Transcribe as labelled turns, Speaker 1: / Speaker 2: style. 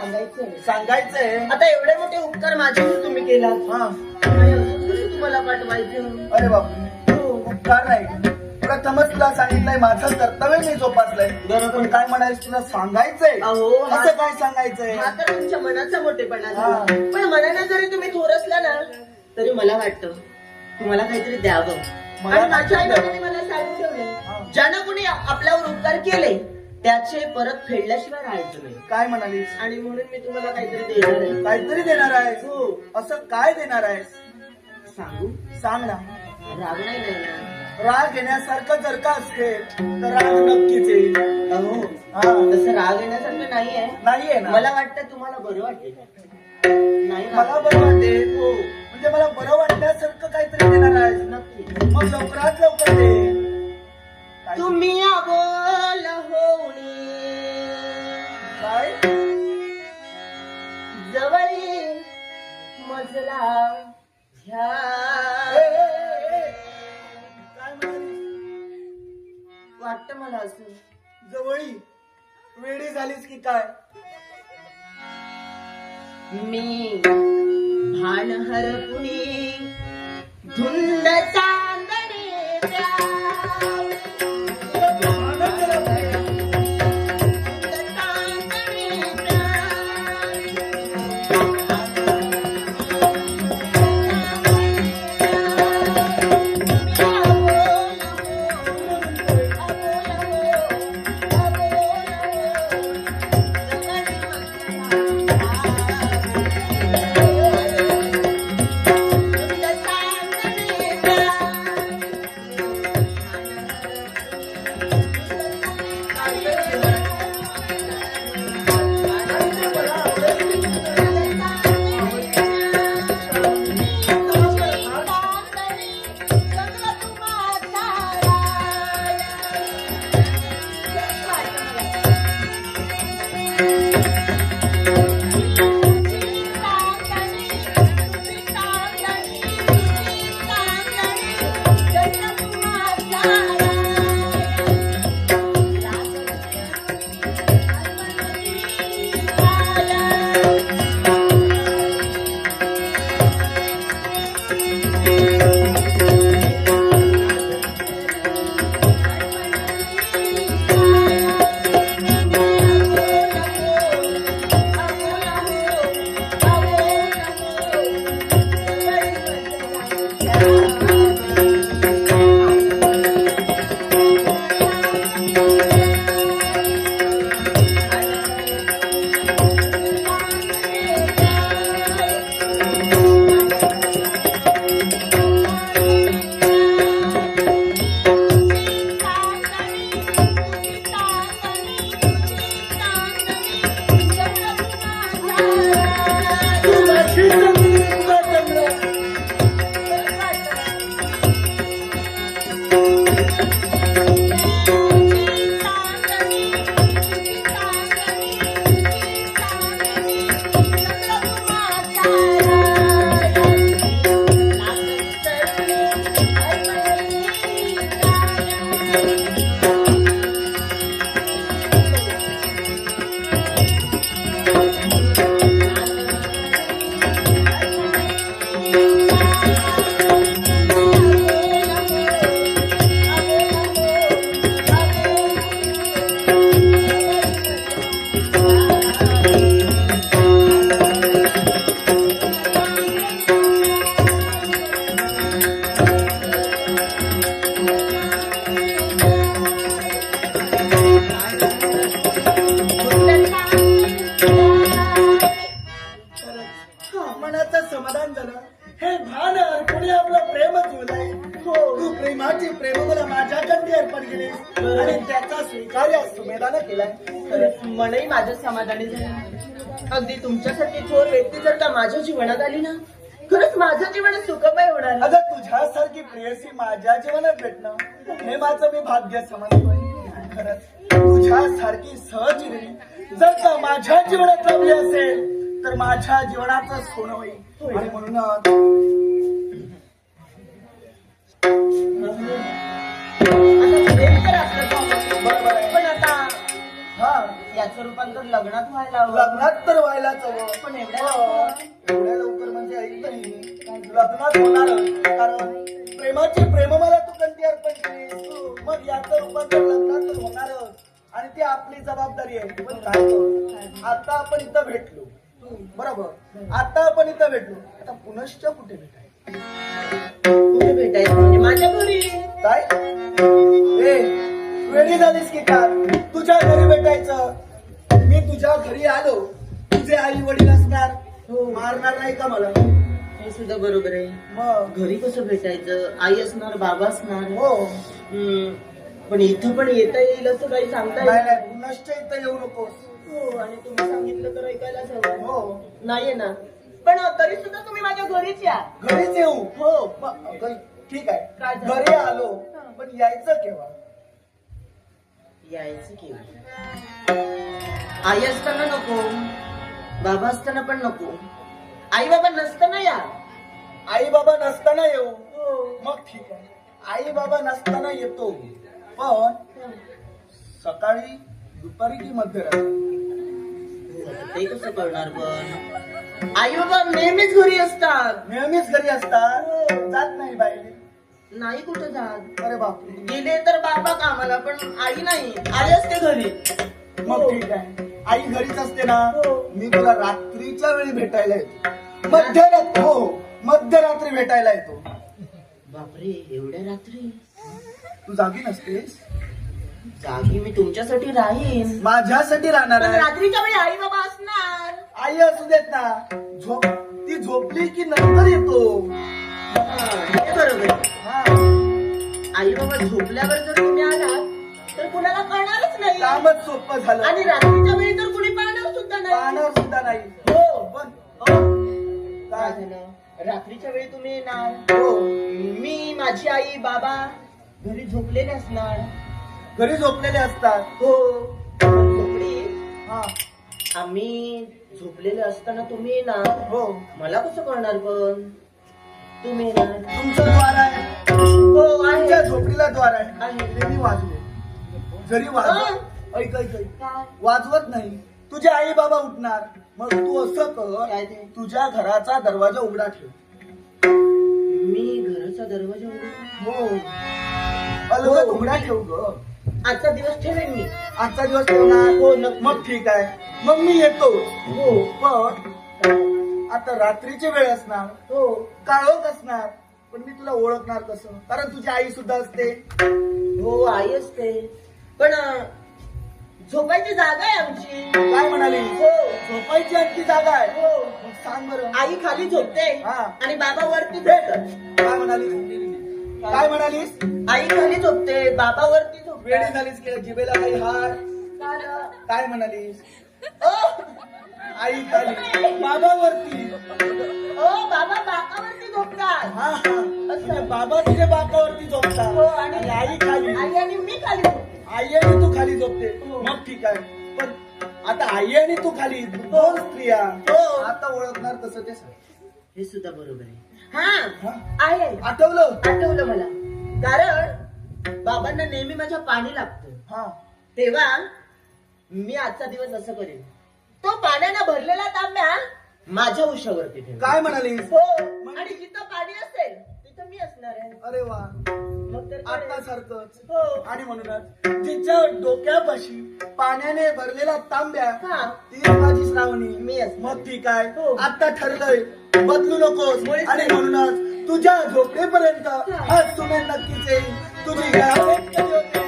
Speaker 1: सांगायचंय.
Speaker 2: आता एवढे मोठे उपकार माझ्यावर तुम्ही केलात.
Speaker 1: हा.
Speaker 2: तुम्हाला पाठवायचं.
Speaker 1: अरे बापू, उपकार नाही, प्रथमच तुला सांगितलंय, माझं कर्तव्य मी जोपासलंय.
Speaker 2: बरोबर.
Speaker 1: पण काय म्हणायचं तुला सांगायचंय.
Speaker 2: अहो,
Speaker 1: असं काय सांगायचंय.
Speaker 2: हा तर तुमच्या मनाचा मोठेपणा झाला. पण मनाने जरी तुम्ही थोर असला ना तरी मला वाटतं तुम्हाला काहीतरी द्यावं. आणि माझ्या आई बाबांनी मला सांगून ठेवलंय, ज्यानं कोणी आपल्यावर उपकार केले त्याचे परत फेडल्याशिवाय राहायचं नाही.
Speaker 1: काय म्हणालीस.
Speaker 2: आणि म्हणून मी तुम्हाला काहीतरी देणार आहे.
Speaker 1: काहीतरी देणार आहेस.
Speaker 2: हो.
Speaker 1: असं काय देणार आहेस.
Speaker 2: सांगू?
Speaker 1: सांग ना.
Speaker 2: राग नाही ना.
Speaker 1: राग येण्यासारखं जर का असते तर राग नक्कीच येईल.
Speaker 2: अहो,
Speaker 1: हा.
Speaker 2: तसं राग येण्यासारखं नाहीये.
Speaker 1: नाहीये ना.
Speaker 2: मला वाटतं तुम्हाला बरं वाटेल. नाही
Speaker 1: मला बरं वाटेल.
Speaker 2: हो.
Speaker 1: म्हणजे मला बरं वाटण्यासारखं काहीतरी देणार आहेस.
Speaker 2: नक्की.
Speaker 1: मग लवकरात लवकर दे. काय?
Speaker 2: तुम्ही अबोल होणी
Speaker 1: काय.
Speaker 2: जवळी मजला घ्या.
Speaker 1: काय म्हणालीस.
Speaker 2: वाटतं मला असं.
Speaker 1: जवळी वेडी झालीस की काय.
Speaker 2: मी भान हरपुणी धुंद चांदणे द्या. मनही माझं समाधानी झालं. अगदी तुमच्यासाठी थोर व्यक्ती जर का माझ्या जीवनात आली ना, खरंच माझं जीवन सुखमय होणार.
Speaker 1: अगं तुझ्यासारखी प्रेयसी माझ्या जीवनात भेटणं हे माझं मी भाग्य समजतोय. खरंच तुझ्यासारखी सहजीवी जर का माझ्या जीवनात लाभली असेल तर माझ्या जीवनाचं सोनं होईल. आणि म्हणूनच
Speaker 2: आता प्रेम तर असलं बरोबर आहे, पण आता
Speaker 1: हा
Speaker 2: याचं रूपांतर लग्नात व्हायला हवं.
Speaker 1: लग्नात तर व्हायलाच हवं.
Speaker 2: पण एवढ्या लवकर?
Speaker 1: एवढ्या लवकर म्हणजे ऐक नाही, लग्नात होणार. कारण प्रेमाची प्रेममाला तू कंठी अर्पण केलीस, मग याचं रूपांतर लग्नात तर होणारच आणि ती आपली जबाबदारी आहे. पण काय करू, आता आपण इथं भेटलो बरोबर, आता आपण इथं भेटलो, आता पुनश्च कुठे भेटायचं?
Speaker 2: कुठे भेटायचं म्हणजे माझ्या घरी.
Speaker 1: काय ए वेळी झालीस की काय? तुझ्या घरी भेटायचं. मी तुझ्या घरी आलो, तुझे आई वडील असणार, मारणार नाही का मला?
Speaker 2: हे सुद्धा बरोबर आहे.
Speaker 1: मग
Speaker 2: घरी कसं भेटायचं? आई असणार, बाबा असणार.
Speaker 1: हो.
Speaker 2: पण इथं पण येता येईल असं काही सांगता
Speaker 1: नाही
Speaker 2: येईल?
Speaker 1: नाही पुनश्च इथं येऊ नकोस.
Speaker 2: हो, आणि तुम्ही सांगितलं तर ऐकायलाच हवं.
Speaker 1: हो
Speaker 2: नाहीये ना, पण तरी सुद्धा तुम्ही माझ्या घरीच या.
Speaker 1: घरीच येऊ.
Speaker 2: हो.
Speaker 1: ठीक आहे,
Speaker 2: काय झालं?
Speaker 1: घरी आलो, पण यायचं केव्हा?
Speaker 2: यायचं केव्हा? आई असताना नको, बाबा असताना पण नको, आई बाबा नसताना या.
Speaker 1: आई बाबा नसताना येऊ. मग ठीक आहे, आई बाबा नसताना येतो, पण सकाळी, दुपारी की मध्यरात्री?
Speaker 2: ते कसं करणार? पण आई बाबा नेहमीच घरी असतात.
Speaker 1: नेहमीच घरी असतात, जात नाही बाहेर?
Speaker 2: नाही कुठं जात.
Speaker 1: अरे बापरे.
Speaker 2: गेले तर बाबा कामाला, पण आई नाही, आई असते घरी.
Speaker 1: मग ठीक आहे, आई घरीच असते ना, मी तुला रात्रीच्या वेळी भेटायला येतो. मध्यरात्री, हो मध्यरात्री भेटायला येतो.
Speaker 2: बापरे, एवढ्या रात्री?
Speaker 1: तू जागी नसतेस?
Speaker 2: जागी मी तुमच्यासाठी राहीन,
Speaker 1: माझ्यासाठी राहणार
Speaker 2: पण
Speaker 1: आहे.
Speaker 2: रात्रीच्या वेळी आई बाबा असणार.
Speaker 1: आई असू देत ना, ती झोपली की नंतर येतो.
Speaker 2: हे बरोबर आहे.
Speaker 1: हा,
Speaker 2: आई बाबा झोपल्यावर जर तुम्ही आलात तर कुणाला कळणारच नाही,
Speaker 1: कामच सोपं झालं.
Speaker 2: आणि रात्रीच्या वेळी तर कुणी पाहणार सुद्धा नाही.
Speaker 1: पाहणार सुद्धा नाही.
Speaker 2: हो.
Speaker 1: पण
Speaker 2: काय
Speaker 1: काय
Speaker 2: झालं? रात्रीच्या वेळी तुम्ही येणार,
Speaker 1: हो,
Speaker 2: मी, माझी आई, बाबा घरी झोपलेले असणार.
Speaker 1: घरी झोपलेले असतात.
Speaker 2: हो. पण झोपडी
Speaker 1: हा,
Speaker 2: आम्ही झोपलेले असताना तुम्ही येणार,
Speaker 1: हो,
Speaker 2: मला कसं कळणार? पण तुम्ही येणार.
Speaker 1: तुमचं द्वार आहे.
Speaker 2: हो
Speaker 1: तुमच्या
Speaker 2: आहे.
Speaker 1: झोपडीला द्वार आहे.
Speaker 2: आहे.
Speaker 1: ते मी वाजले. जरी वाजवत, ऐक ऐक ऐक,
Speaker 2: काय?
Speaker 1: वाजवत नाही, तुझे आई बाबा उठणार. मग तू असं
Speaker 2: काय
Speaker 1: कर,
Speaker 2: ते?
Speaker 1: तुझ्या घराचा दरवाजा उघडा ठेव.
Speaker 2: मी घराचा दरवाजा उघडू?
Speaker 1: हो, अलगद
Speaker 2: हो.
Speaker 1: उघडा ठेव ग.
Speaker 2: आजचा दिवस ठेवेन मी.
Speaker 1: आजचा दिवस ठेवणार?
Speaker 2: हो, नक्की.
Speaker 1: मग ठीक आहे, मग मी येतो.
Speaker 2: हो.
Speaker 1: पण आता रात्रीची वेळ असणार,
Speaker 2: हो.
Speaker 1: काळोख असणार, पण मी तुला ओळखणार कसं? कारण तुझी आई सुद्धा असते.
Speaker 2: हो, आई असते, पण झोपायची जागा आहे आमची.
Speaker 1: काय म्हणाली?
Speaker 2: हो.
Speaker 1: झोपायची आणखी जागा आहे?
Speaker 2: हो.
Speaker 1: मग सांग बरं.
Speaker 2: आई खाली झोपते
Speaker 1: हा.
Speaker 2: आणि बाबा वरती झोपतात.
Speaker 1: काय म्हणालीस? काय म्हणालीस?
Speaker 2: आई खाली झोपते, बाबा वरती झोपते.
Speaker 1: वेळी झालीस की जिभेला काही हार? काय म्हणालीस? आई खाली, बाबा वरती.
Speaker 2: बाबा बाकावरती झोपतात.
Speaker 1: हा हा, म्हणजे बाबा तुझे बाकावरती
Speaker 2: हो,
Speaker 1: झोपतात
Speaker 2: आणि
Speaker 1: आणि आई खाली.
Speaker 2: आई आणि मी खाली झोपते.
Speaker 1: आई आणि तू खाली झोपते.
Speaker 2: हो.
Speaker 1: मग ठीक आहे, पण आता आई आणि तू खाली, दोन स्त्रिया.
Speaker 2: हो.
Speaker 1: आता ओळखणार कसं ते सांग.
Speaker 2: हे सुद्धा बरोबर आहे.
Speaker 1: हा?
Speaker 2: हा, आहे.
Speaker 1: आठवलं?
Speaker 2: आठवलं मला. कारण बाबांना नेहमी माझ्या पाणी लागतं.
Speaker 1: हा,
Speaker 2: तेव्हा मी आजचा दिवस असं करेन, तो पाण्यानं भरलेला तांब्या माझ्या उशावरती ठेव.
Speaker 1: काय म्हणालीस?
Speaker 2: हो, आणि जिथं पाणी असेल तिथं मी असणार आहे.
Speaker 1: अरे वा,
Speaker 2: मग तर
Speaker 1: आता
Speaker 2: कळेल.
Speaker 1: सारखंच.
Speaker 2: हो.
Speaker 1: आणि म्हणूनच जिच्या डोक्यापाशी पाण्याने भरलेला तांब्या,
Speaker 2: हा.
Speaker 1: ती माझी श्रावणी.
Speaker 2: मी असणार.
Speaker 1: मग ठीक आहे,
Speaker 2: हो.
Speaker 1: आता ठरलंय, बदलू नकोस.
Speaker 2: मुळीच
Speaker 1: आणि
Speaker 2: नाही.
Speaker 1: म्हणूनच तुझ्या झोपेपर्यंत
Speaker 2: हा.
Speaker 1: हा सुमेन नक्कीच येईल. तुझी भेट कधी होते